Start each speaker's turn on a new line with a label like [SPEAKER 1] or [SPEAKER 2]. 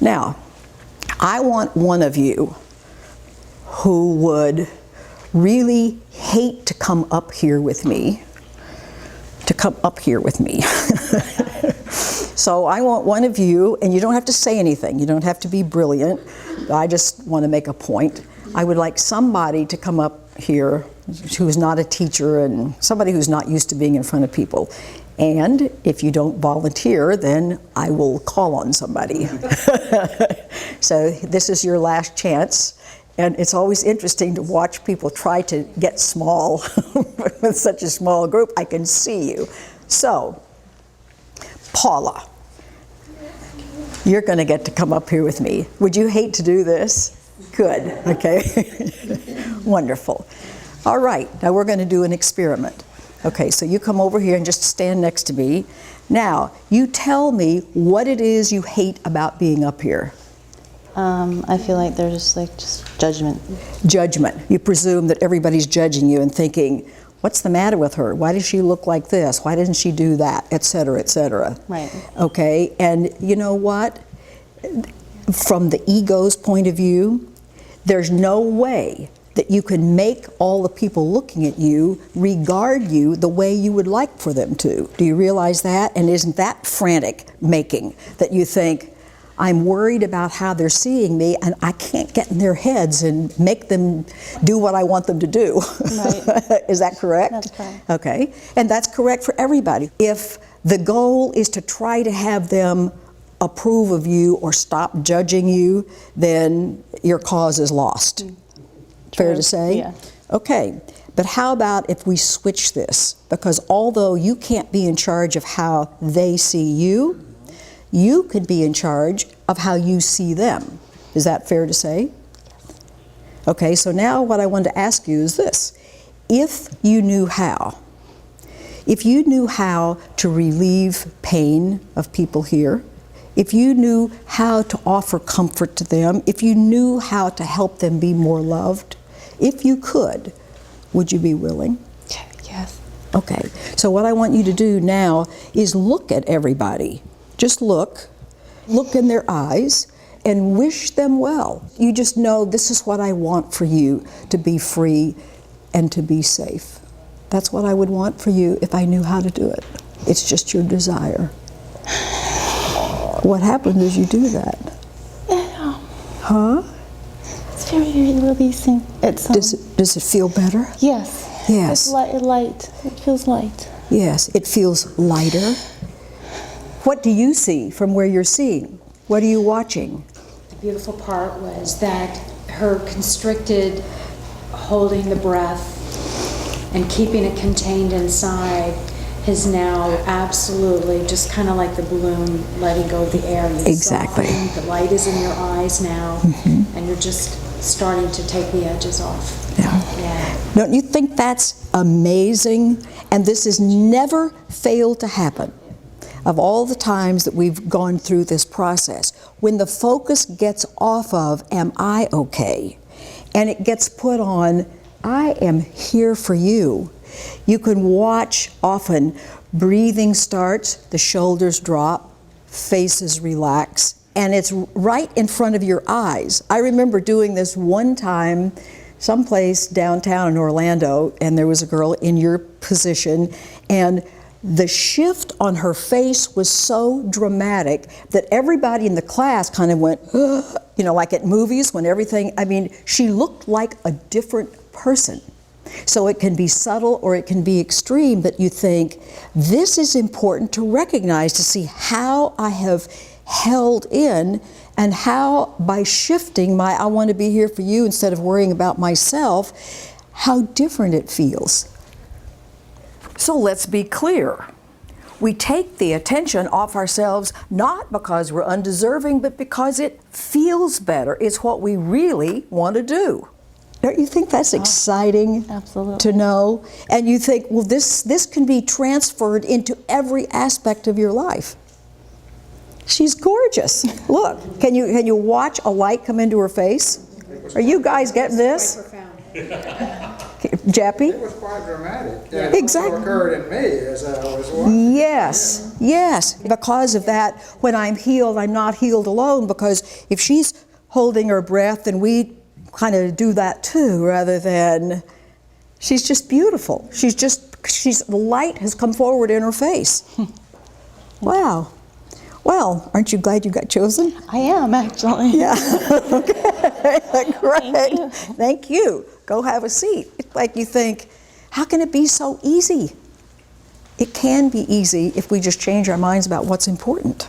[SPEAKER 1] Now, I want one of you who would really hate to come up here with me, So I want one of you, and you don't have to say anything, you don't have to be brilliant, I just want to make a point. I would like somebody to come up here who's not a teacher and somebody who's not used to being in front of people. And if you don't volunteer, then I will call on somebody. So this is your last chance. And it's always interesting to watch people try to get small with such a small group. I can see you. So, Paula, you're going to get to come up here with me. Would you hate to do this? Good, okay. Wonderful. All right, now we're going to do an experiment. Okay, so you come over here and just stand next to me. Now, you tell me what it is you hate about being up here.
[SPEAKER 2] I feel like there's just judgment.
[SPEAKER 1] Judgment. You presume that everybody's judging you and thinking, what's the matter with her? Why does she look like this? Why didn't she do that? Et cetera, et cetera.
[SPEAKER 2] Right.
[SPEAKER 1] Okay, and you know what? From the ego's point of view, there's no way that you can make all the people looking at you regard you the way you would like for them to. Do you realize that? And isn't that frantic making that you think, I'm worried about how they're seeing me and I can't get in their heads and make them do what I want them to do. Right. Is that correct?
[SPEAKER 2] That's correct.
[SPEAKER 1] Okay, and that's correct for everybody. If the goal is to try to have them approve of you or stop judging you, then your cause is lost. Fair to say?
[SPEAKER 2] Yeah.
[SPEAKER 1] Okay, but how about if we switch this? Because although you can't be in charge of how they see you, you could be in charge of how you see them. Is that fair to say? Okay, so now what I wanted to ask you is this. If you knew how to relieve pain of people here, if you knew how to offer comfort to them, if you knew how to help them be more loved, if you could, would you be willing?
[SPEAKER 2] Yes.
[SPEAKER 1] Okay, so what I want you to do now is look at everybody. Just look in their eyes and wish them well. You just know this is what I want for you, to be free and to be safe. That's what I would want for you if I knew how to do it. It's just your desire. What happens as you do that? Huh?
[SPEAKER 2] It's very, very releasing.
[SPEAKER 1] Does it feel better?
[SPEAKER 2] Yes.
[SPEAKER 1] Yes.
[SPEAKER 2] It's light. It feels light.
[SPEAKER 1] Yes, it feels lighter. What do you see from where you're seeing? What are you watching?
[SPEAKER 3] The beautiful part was that her constricted, holding the breath and keeping it contained inside is now absolutely just kind of like the balloon letting go of the air.
[SPEAKER 1] Exactly.
[SPEAKER 3] The light is in your eyes now, and you're just starting to take the edges off.
[SPEAKER 1] Yeah. Don't you think that's amazing? And this has never failed to happen. Of all the times that we've gone through this process, when the focus gets off of, am I okay? And it gets put on, I am here for you. You can watch often, breathing starts, the shoulders drop, faces relax, and it's right in front of your eyes. I remember doing this one time, someplace downtown in Orlando, and there was a girl in your position, and the shift on her face was so dramatic that everybody in the class kind of went, ugh, you know, like at movies when everything, I mean, she looked like a different person. So it can be subtle or it can be extreme, but you think, this is important to recognize, to see how I have held in and how by shifting my I want to be here for you instead of worrying about myself, how different it feels. So let's be clear. We take the attention off ourselves not because we're undeserving, but because it feels better. It's what we really want to do. Don't you think that's exciting?
[SPEAKER 2] Absolutely.
[SPEAKER 1] To know? And you think, well, this can be transferred into every aspect of your life. She's gorgeous. Look, can you watch a light come into her face? Are you guys getting this? Jappy?
[SPEAKER 4] It was quite dramatic.
[SPEAKER 1] Exactly.
[SPEAKER 4] It occurred in me as I was watching.
[SPEAKER 1] Yes, Yes, because of that, when I'm healed, I'm not healed alone, because if she's holding her breath, then we kind of do that too, rather than, she's just beautiful. The light has come forward in her face. Wow. Well, aren't you glad you got chosen?
[SPEAKER 2] I am, actually.
[SPEAKER 1] Yeah. Okay. Great.
[SPEAKER 2] you.
[SPEAKER 1] Thank you. Go have a seat. It's like you think, how can it be so easy? It can be easy if we just change our minds about what's important.